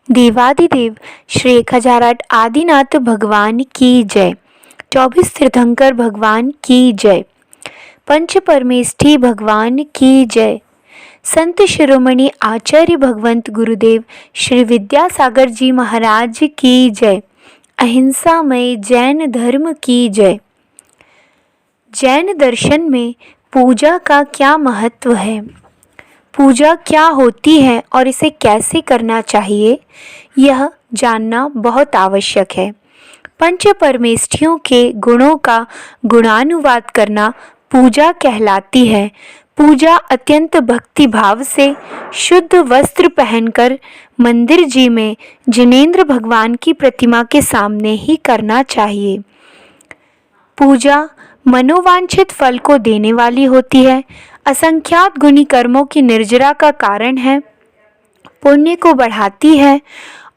देवादिदेव श्री 1008 आदिनाथ भगवान की जय। 24 तीर्थंकर भगवान की जय। पंच परमेष्ठी भगवान की जय। संत शिरोमणि आचार्य भगवंत गुरुदेव श्री विद्यासागर जी महाराज की जय। अहिंसामय जैन धर्म की जय। जैन दर्शन में पूजा का क्या महत्व है, पूजा क्या होती है और इसे कैसे करना चाहिए, यह जानना बहुत आवश्यक है। पंच परमेष्ठियों के गुणों का गुणानुवाद करना पूजा कहलाती है। पूजा अत्यंत भक्ति भाव से शुद्ध वस्त्र पहनकर मंदिर जी में जिनेंद्र भगवान की प्रतिमा के सामने ही करना चाहिए। पूजा मनोवांछित फल को देने वाली होती है, असंख्यात गुणी कर्मों की निर्जरा का कारण है, पुण्य को बढ़ाती है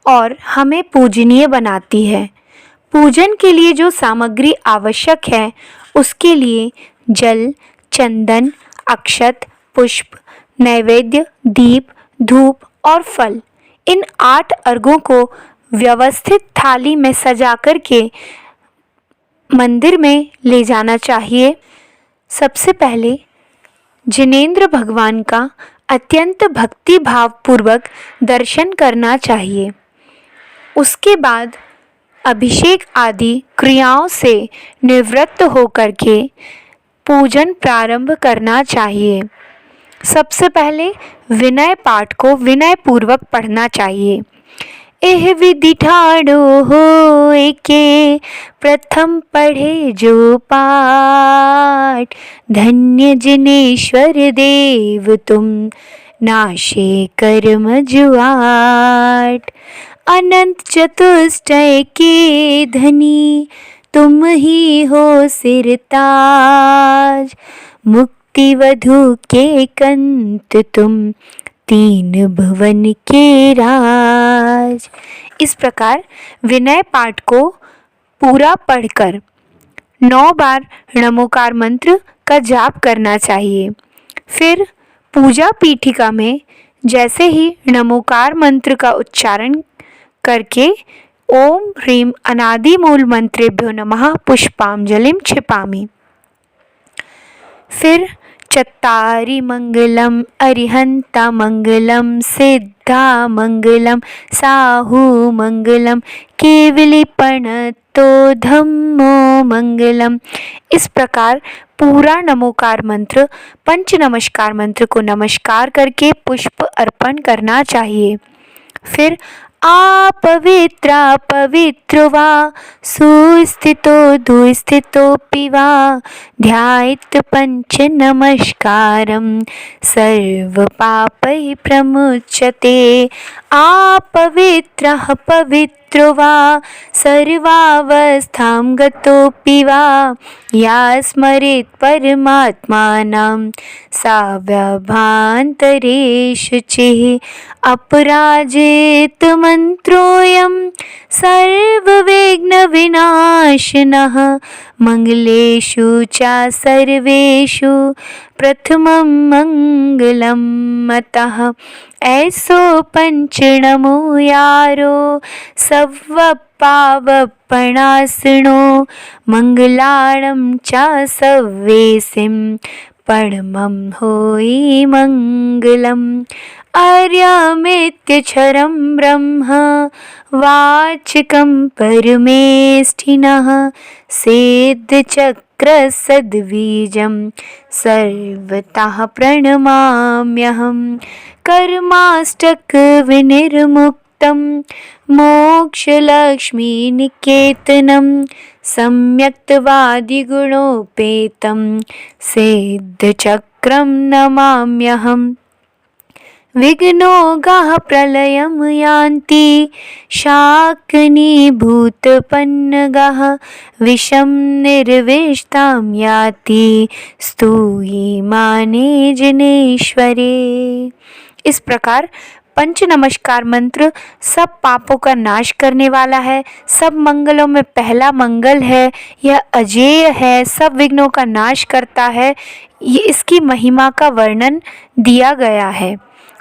और हमें पूजनीय बनाती है। पूजन के लिए जो सामग्री आवश्यक है उसके लिए जल, चंदन, अक्षत, पुष्प, नैवेद्य, दीप, धूप और फल, इन 8 अर्घों को व्यवस्थित थाली में सजा कर के मंदिर में ले जाना चाहिए। सबसे पहले जिनेंद्र भगवान का अत्यंत भक्ति भाव पूर्वक दर्शन करना चाहिए। उसके बाद अभिषेक आदि क्रियाओं से निवृत्त होकर के पूजन प्रारंभ करना चाहिए। सबसे पहले विनय पाठ को विनय पूर्वक पढ़ना चाहिए। एह विधि ठाड़ो होए के प्रथम पढ़े जो पाठ, धन्य जिनेश्वर देव तुम नाशे कर्म जुआट। अनंत चतुष्टय के धनी तुम ही हो सिरताज, मुक्ति वधु के कंत तुम 3 भुवन के राज। इस प्रकार विनय पाठ को पूरा पढ़कर 9 बार नमोकार मंत्र का जाप करना चाहिए। फिर पूजा पीठिका में जैसे ही नमोकार मंत्र का उच्चारण करके ओम ह्रीं अनादि मूल मंत्रेभ्यो नमः पुष्पांजलिं क्षिपामि। फिर चत्तारि मंगलम अरिहंता मंगलम सिद्धा मंगलम साहू मंगलम केवलीपणतो धम्मो मंगलम। इस प्रकार पूरा नमोकार मंत्र, पंच नमस्कार मंत्र को नमस्कार करके पुष्प अर्पण करना चाहिए। फिर अपवित्रा पवित्रो वा सुस्थितो दुस्थितोऽपि वा ध्यायेत् पंच नमस्कारं सर्वपापैः प्रमुच्यते। अपवित्रः पवित्रो वा सर्वावस्थां गतोऽपि वा या स्मरेत् परमात्मानं सा व्यभान्तरेषु चिः अपराजित मंत्रोऽयं सर्वविघ्नविनाशिनः मंगलेषु च सर्वेषु प्रथमं मंगलम्। अतः ऐसो पंचनमो यारो सवपावपणासनो मंगलाणं च सव्वेसिं परमं होई मंगलम्। आर्यमित्यक्षरं ब्रह्म वाचकं परमेष्ठिनः सिद्धचक्रसद्बीजं सर्वतः प्रणमाम्यहं। कर्माष्टक विनिर्मुक्तं मोक्षलक्ष्मीनिकेतनं सम्यक्तवादिगुणोपेतं सिद्धचक्रं नमाम्यहम्। विघ्नौघाः प्रलयं यान्ति शाकिनीभूतपन्नगाः विषं निर्विष्टां याति स्तूयमाने जिनेश्वरे। इस प्रकार पंच नमस्कार मंत्र सब पापों का नाश करने वाला है, सब मंगलों में पहला मंगल है, यह अजेय है, सब विघ्नों का नाश करता है। ये इसकी महिमा का वर्णन दिया गया है।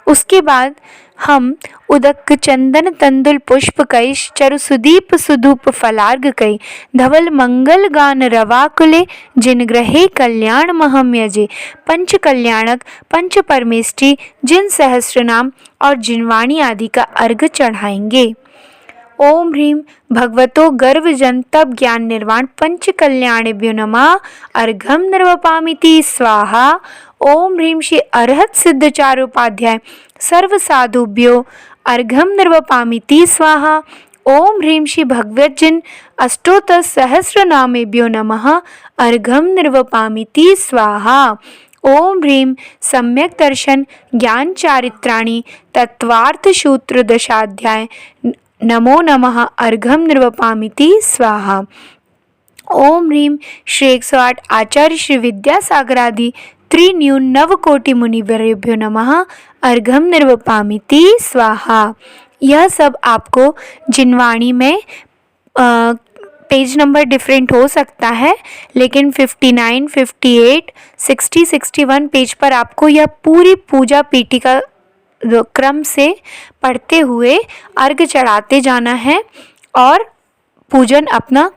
उसके बाद हम उदक चंदन तंदुल पुष्प कैश चरु सुदीप सुधूप फलार्ग कै धवल मंगल गान रवाकुले जिन ग्रहे कल्याण महम यजे। पंच कल्याणक पंच परमेष्टि जिन सहस्त्र नाम और जिनवाणी आदि का अर्घ चढ़ाएंगे। ओम ह्रीं भगवतो गर्भ जन तप ज्ञान निर्वाण पंच कल्याणेभ्यो नमः अर्घम निर्वपामिति स्वाहा। ओम ह्रीं श्री अरहत सिद्ध चारुपाध्याय सर्व साधुभ्यो अर्घम निर्वपामिति स्वाहा। ओम ह्रीं श्री भगवज्जन अष्टोत्तर सहस्र नामेभ्यो नमः अर्घम निर्वपामिति स्वाहा। ओम ह्रीं सम्यक दर्शन ज्ञान चारित्राणि तत्वार्थ सूत्र दशाध्याय नमो नमः अर्घम निर्वपामिति स्वाहा। ओम ह्रीं श्री 108 आचार्य श्री विद्यासागरादि त्रिन्यून नवकोटि मुनिवर्येभ्यो नमः अर्घम निर्वपामिति स्वाहा। यह सब आपको जिनवाणी में पेज नंबर डिफरेंट हो सकता है, लेकिन 59, 58, 60, 61 पेज पर आपको यह पूरी पूजा पीठिका क्रम से पढ़ते हुए अर्घ चढ़ाते जाना है और पूजन अपना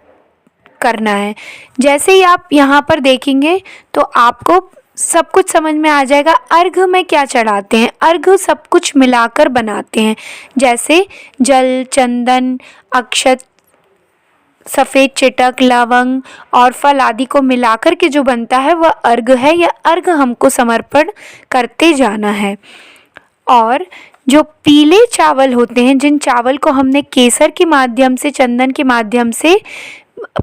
करना है। जैसे ही आप यहाँ पर देखेंगे तो आपको सब कुछ समझ में आ जाएगा अर्घ में क्या चढ़ाते हैं। अर्घ सब कुछ मिलाकर बनाते हैं, जैसे जल, चंदन, अक्षत, सफ़ेद चिटक, लवंग और फल आदि को मिलाकर के जो बनता है वह अर्घ है। यह अर्घ हमको समर्पण करते जाना है। और जो पीले चावल होते हैं, जिन चावल को हमने केसर के माध्यम से, चंदन के माध्यम से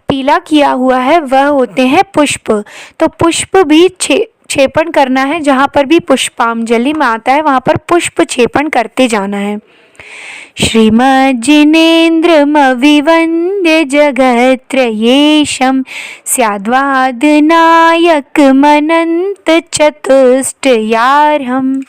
पीला किया हुआ है, वह होते हैं पुष्प। तो पुष्प भी छेपन करना है। जहाँ पर भी पुष्पांजलि में आता है वहाँ पर पुष्प छेपन करते जाना है। श्रीमज्जिनेन्द्रमविवन्द्य जगत्त्रयेशं स्याद्वादनायकमनन्तचतुष्टयार्हम्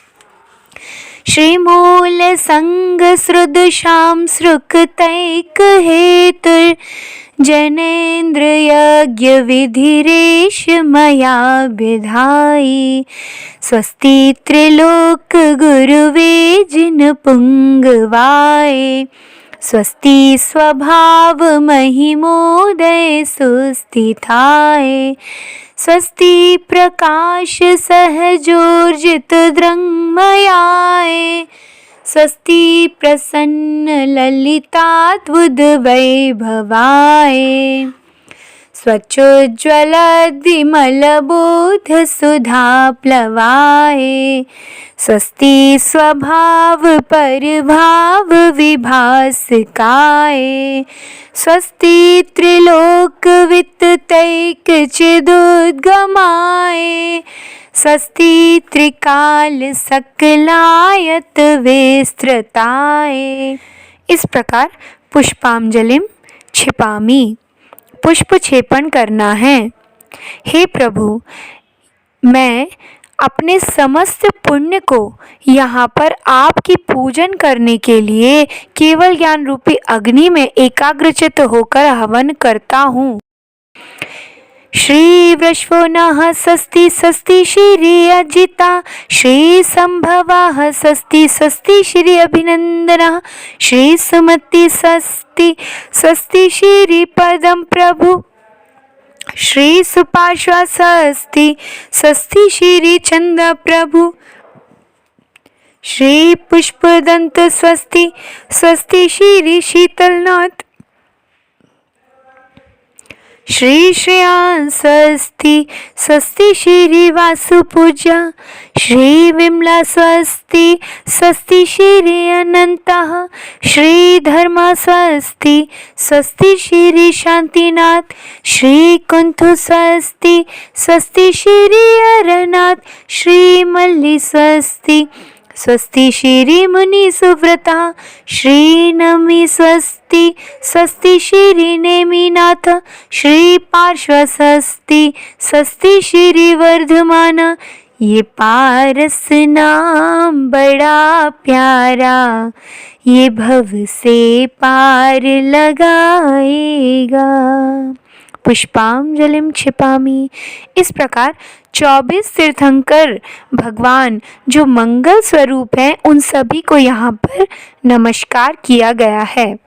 श्रीमूलसङ्गसृदशां सृक्तैकहेतुर्जनेन्द्रयज्ञविधिरेष मया विधायि। स्वस्ति त्रिलोकगुरुवे जिनपुङ्गवाय स्वस्ति स्वभावमहिमोदय सुस्थिताय। स्वस्ति प्रकाश सहजोर्जित दृङ्मयाय स्वस्ति प्रसन्न ललिताद्भुतवैभवाय स्वच्चोज्ज्वलद्विमलबोधसुधाप्लवाय स्वस्ति स्वभाव परभाव विभासकाय स्वस्ति त्रिलोकवित्तैकचिदुद्गमाय स्वस्ति त्रिकाल सकलायत विस्तृताय। इस प्रकार पुष्पांजलिं क्षिपामि, पुष्प छेपन करना है। हे प्रभु, मैं अपने समस्त पुण्य को यहाँ पर आपकी पूजन करने के लिए केवल ज्ञान रूपी अग्नि में एकाग्रचित्त होकर हवन करता हूँ। श्री वृषभो नः स्वस्ति स्वस्ति श्री अजिता श्री संभवाः स्वस्ति स्वस्ति श्री अभिनंदनः श्री सुमति स्वस्ति स्वस्ति श्री पदम प्रभु श्री सुपार्श्वा स्वस्ति स्वस्ति श्री चंद प्रभु श्री पुष्पदंत स्वस्ति स्वस्ति श्री शीतलनाथ श्री श्रेयान स्वस्ति स्वस्ति श्री वासुपूजा श्री विमला स्वस्ति स्वस्ति श्री अनंतः श्री धर्मा स्वस्ति स्वस्ति श्री शांतिनाथ श्री कुंथु स्वस्ति स्वस्ति श्री अरनाथ श्री मल्ली स्वस्ति स्वस्ति श्री मुनि सुव्रता श्री नमी स्वस्ति स्वस्ति श्री नेमिनाथ श्री पार्श्व स्वस्ति स्वस्ति श्री वर्धमान। ये पारस नाम बड़ा प्यारा, ये भव से पार लगाएगा। पुष्पांजलिं क्षिपामि। इस प्रकार 24 तीर्थंकर भगवान जो मंगल स्वरूप हैं, उन सभी को यहाँ पर नमस्कार किया गया है।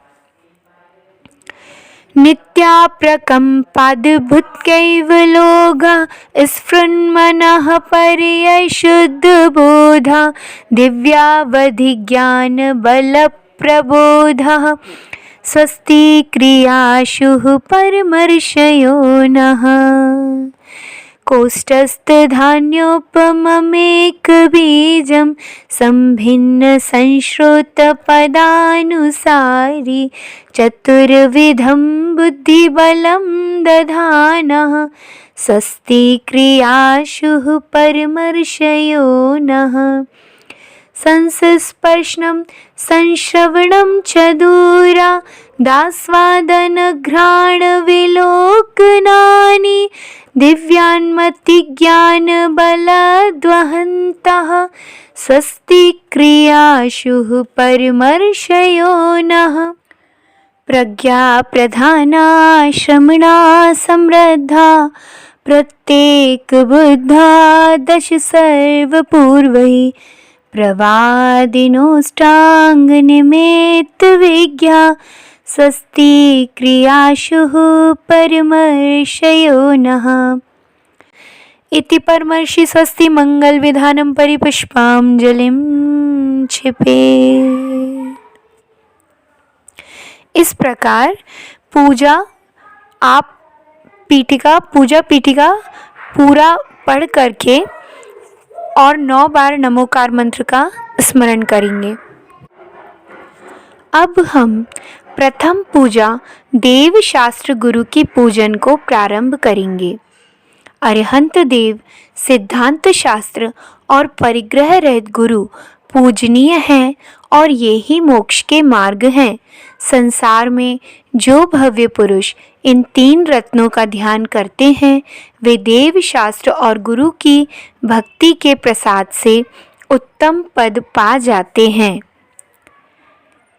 नित्या प्रकम्पाद्भुतकैवलोगा स्फुरन्मनः पर्यय शुद्ध बोधा दिव्यावधिज्ञान बल प्रबोधः स्वस्ति क्रियाशु परमर्षयो नः। कोष्ठस्थधान्योपममेकबीजं संभिन्न संश्रुतपदानुसारी चतुर्विधं बुद्धिबलं दधानः स्वस्ति क्रियाशु परमर्षयो नः। संस्पर्शनं संश्रवणं च दूरा दास्वादनघ्राणविलोकनानि दिव्यान्मतिज्ञानबलद्वहन्तः स्वस्ति क्रियाशु परमर्षयो नः। प्रज्ञा प्रधाना श्रमणा समृद्धा प्रत्येक बुद्धा दश सर्वपूर्वैः प्रवादिनोष्टांग निमित्त विज्ञा स्वस्ति क्रियाशु परमर्षयो नः। इति परमर्षि स्वस्ति मंगल विधानं परिपुष्पांजलिं क्षिपे। इस प्रकार पूजा पीठिका पूरा पढ़ करके और 9 बार नमोकार मंत्र का स्मरण करेंगे। अब हम प्रथम पूजा देव शास्त्र गुरु की पूजन को प्रारंभ करेंगे। अरिहंत देव, सिद्धांत शास्त्र और परिग्रह रहित गुरु पूजनीय हैं और ये ही मोक्ष के मार्ग हैं। संसार में जो भव्य पुरुष इन 3 रत्नों का ध्यान करते हैं, वे देव शास्त्र और गुरु की भक्ति के प्रसाद से उत्तम पद पा जाते हैं।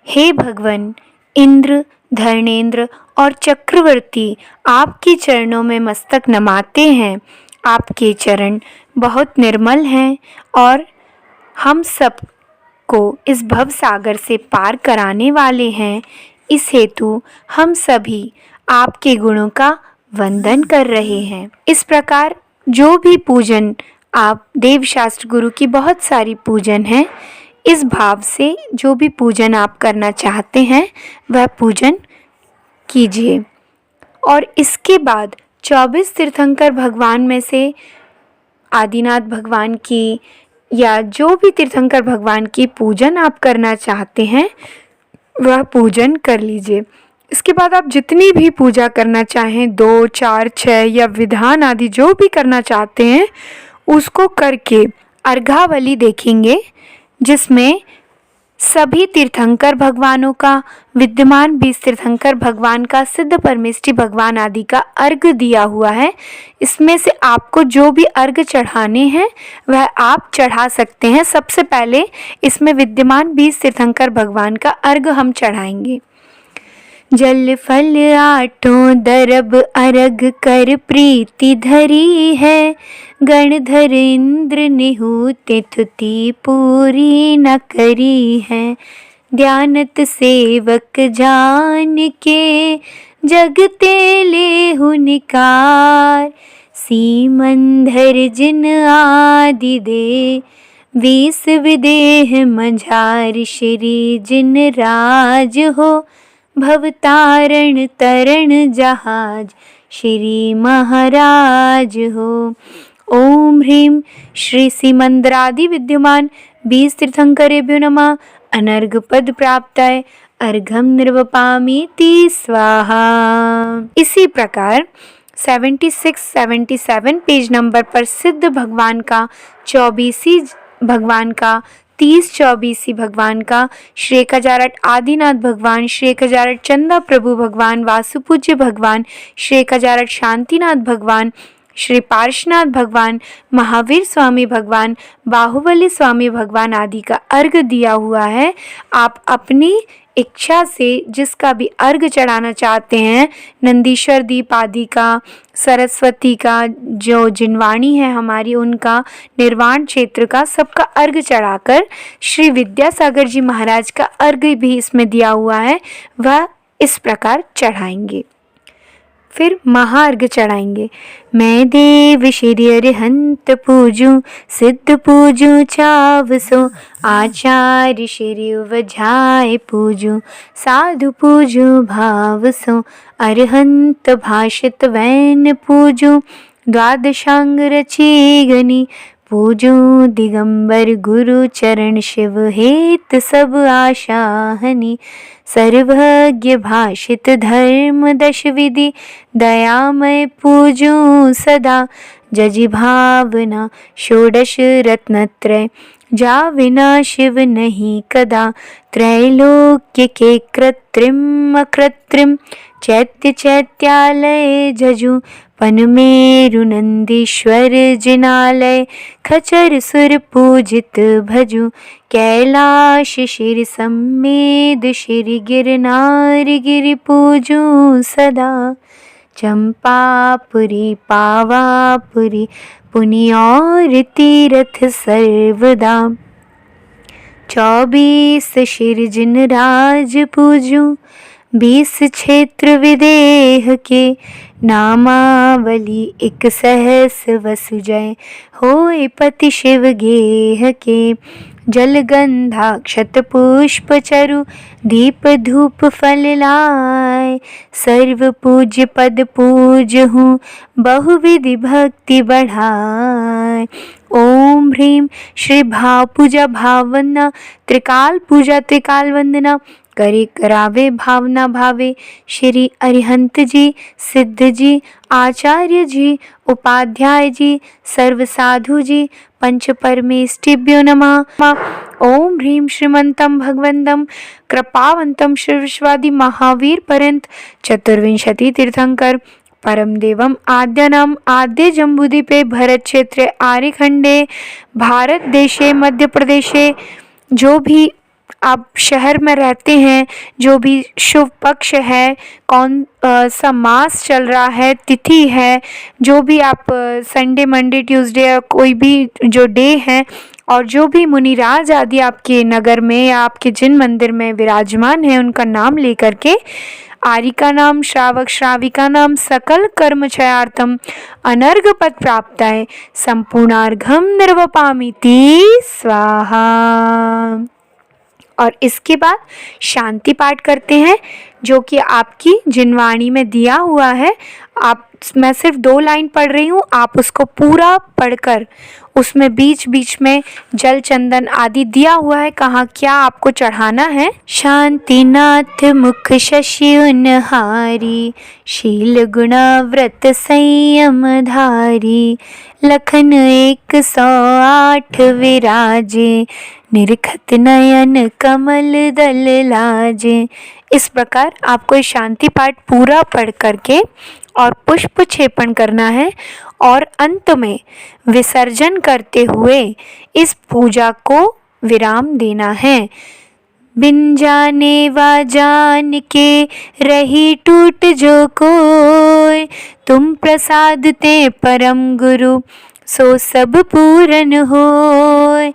हे भगवान, इंद्र, धर्मेंद्र और चक्रवर्ती आपके चरणों में मस्तक नमाते हैं। आपके चरण बहुत निर्मल हैं और हम सब को इस भव सागर से पार कराने वाले हैं। इस हेतु हम सभी आपके गुणों का वंदन कर रहे हैं। इस प्रकार जो भी पूजन आप देव शास्त्र गुरु की बहुत सारी पूजन हैं, इस भाव से जो भी पूजन आप करना चाहते हैं वह पूजन कीजिए। और इसके बाद 24 तीर्थंकर भगवान में से आदिनाथ भगवान की या जो भी तीर्थंकर भगवान की पूजन आप करना चाहते हैं वह पूजन कर लीजिए। इसके बाद आप जितनी भी पूजा करना चाहें, 2, 4, 6 या विधान आदि जो भी करना चाहते हैं उसको करके अर्घावली देखेंगे, जिसमें सभी तीर्थंकर भगवानों का, विद्यमान 20 तीर्थंकर भगवान का, सिद्ध परमेष्ठी भगवान आदि का अर्घ दिया हुआ है। इसमें से आपको जो भी अर्घ चढ़ाने हैं वह आप चढ़ा सकते हैं। सबसे पहले इसमें विद्यमान 20 तीर्थंकर भगवान का अर्घ हम चढ़ाएंगे। जल फल 8 दरब अर्घ कर प्रीति धरी है, गणधर इंद्र निहुति थुति पूरी न करी है। ध्यानत सेवक जान के जगते लेहु निकार, सीमंधर जिन आदि दे 20 विदेह मझार, श्री जिन राज हो भवतारण तरण जहाज, श्री महाराज हो। ओम ह्रीं श्री सीमंदरादि विद्यमान 20 तीर्थंकरेभ्यो नमः। अनर्घ पद प्राप्ताय अर्घम निर्वपामीति स्वाहा। इसी प्रकार 76-77 पेज नंबर पर सिद्ध भगवान का, 24 भगवान का, 30-24 भगवान का, श्री 1008 आदिनाथ भगवान, श्री 1008 चंदा प्रभु भगवान, वासुपूज्य भगवान, श्री 1008 शांतिनाथ भगवान, श्री पार्श्वनाथ भगवान, महावीर स्वामी भगवान, बाहुबली स्वामी भगवान आदि का अर्घ दिया हुआ है। आप अपनी इच्छा से जिसका भी अर्घ चढ़ाना चाहते हैं, नंदीश्वर दीप आदि का, सरस्वती का, जो जिनवाणी है हमारी उनका, निर्वाण क्षेत्र का, सबका अर्घ चढ़ाकर श्री विद्यासागर जी महाराज का अर्घ भी इसमें दिया हुआ है, वह इस प्रकार चढ़ाएंगे। फिर महाअर्घ चढ़ाएंगे। मैं देव श्री अरिहंत पूजूं, सिद्ध पूजूं चावसो, आचार्य श्री उवझाए पूजूं, साधु पूजूं भावसो, अरिहंत भाषित वैन पूजूं, द्वादशांग रची गनी, पूजूं दिगंबर गुरु चरण, शिव हेत सब आशा हनि, सर्वज्ञ भाषित धर्म दश विधि, दयामय पूजूं सदा, जजि भावना षोडश रत्नत्रय, जा विना शिव नहीं कदा, त्रैलोक्य के कृत्रिम अकृत्रिम, चैत्य चैत्यालय जजु, पनमेरु नंदीश्वर जिनालय, खचर सुर पूजित भजु, कैलाश शिर सम्मेद श्री गिरनार गिरि पूजूं सदा, चंपापुरी पावापुरी पुनि और तीरथ सर्वदा, 24 शिर जिन राज पूजूं, 20 क्षेत्र विदेह के, नामावली 1 सहस वसु जय, होय पति शिव गेह के, जलगंधा क्षत पुष्प चरु, दीप धूप फल लाय, सर्व पूज्य पद पूज हूँ, बहुविधि भक्ति बढ़ाय, ओम ह्रीम श्री भाव पूजा भाव वंदना, त्रिकाल पूजा त्रिकाल वंदना, करे करावे भावना भावे, श्री अरिहंत जी, सिद्ध जी, आचार्य जी, उपाध्याय जी, सर्व साधु जी, पंच परमेष्टिभ्यो नमः। ओम ह्रीम श्रीमंतम भगवंतम कृपावंतम श्री विश्वादि महावीर पर्यंत चतुर्विंशति तीर्थंकर परम देवम आद्यनाम आद्य जम्बूद्वीपे भरत क्षेत्रे आर्यखंडे भारत देशे मध्य प्रदेशे, जो भी आप शहर में रहते हैं, जो भी शुभ पक्ष है, कौन सा मास चल रहा है, तिथि है, जो भी आप संडे मंडे ट्यूसडे या कोई भी जो डे है, और जो भी मुनिराज आदि आपके नगर में या आपके जिन मंदिर में विराजमान है, उनका नाम लेकर के आरिका नाम श्रावक श्राविका नाम सकल कर्मचयार्थम अनर्घ पद प्राप्त है, संपूर्णार्घम निर्वपामिति स्वाहा। और इसके बाद शांति पाठ करते हैं, जो कि आपकी जिनवाणी में दिया हुआ है। मैं सिर्फ 2 लाइन पढ़ रही हूँ, आप उसको पूरा पढ़कर उसमें बीच बीच में जल चंदन आदि दिया हुआ है, कहाँ क्या आपको चढ़ाना है। शांतिनाथ मुख शशि उनहारी, शील गुणा व्रत संयम धारी, लखन 108 विराजे, निरखत नयन कमल दल लाजे। इस प्रकार आपको ये शांति पाठ पूरा पढ़ करके और पुष्प क्षेपण करना है, और अंत में विसर्जन करते हुए इस पूजा को विराम देना है। बिन जाने वा जान के रही टूट जो कोय, तुम प्रसाद ते परम गुरु सो सब पूरन होय।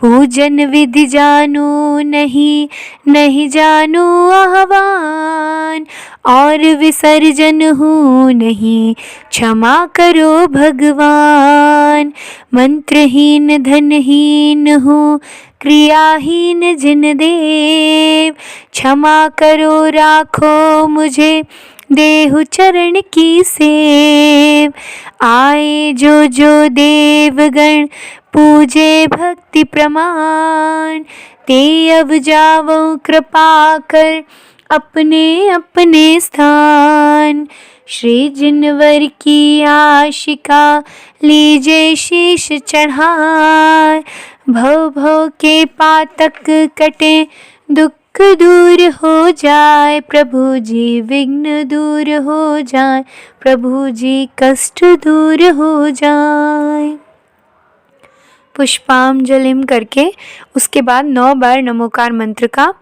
पूजन विधि जानू नहीं, नहीं जानू आह्वान, और विसर्जन हूँ नहीं, क्षमा करो भगवान। मंत्रहीन धनहीन हूँ, क्रियाहीन जिन देव, क्षमा करो राखो मुझे, देहु चरण की सेव। आए जो जो देवगण, पूजे भक्ति प्रमाण, ते अब जावो कृपा कर, अपने अपने स्थान। श्री जिनवर की आशिका, लीजे शीश चढ़ाए, भव भव के पातक कटे, दुख दूर हो जाए प्रभु जी, विघ्न दूर हो जाए प्रभु जी, कष्ट दूर हो जाए। पुष्पांजलिम करके उसके बाद 9 बार नमोकार मंत्र का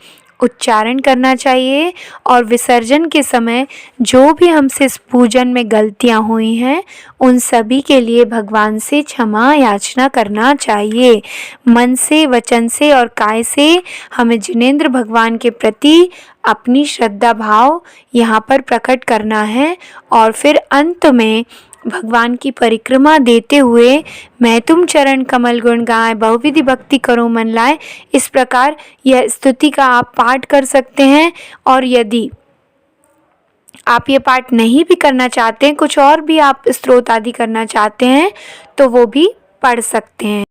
उच्चारण करना चाहिए और विसर्जन के समय जो भी हमसे इस पूजन में गलतियां हुई हैं उन सभी के लिए भगवान से क्षमा याचना करना चाहिए। मन से, वचन से और काय से हमें जिनेंद्र भगवान के प्रति अपनी श्रद्धा भाव यहाँ पर प्रकट करना है और फिर अंत में भगवान की परिक्रमा देते हुए मैं तुम चरण कमल गुण गाए बहुविधि भक्ति करो मन लाए, इस प्रकार यह स्तुति का आप पाठ कर सकते हैं। और यदि आप ये पाठ नहीं भी करना चाहते हैं, कुछ और भी आप स्तोत्र आदि करना चाहते हैं तो वो भी पढ़ सकते हैं।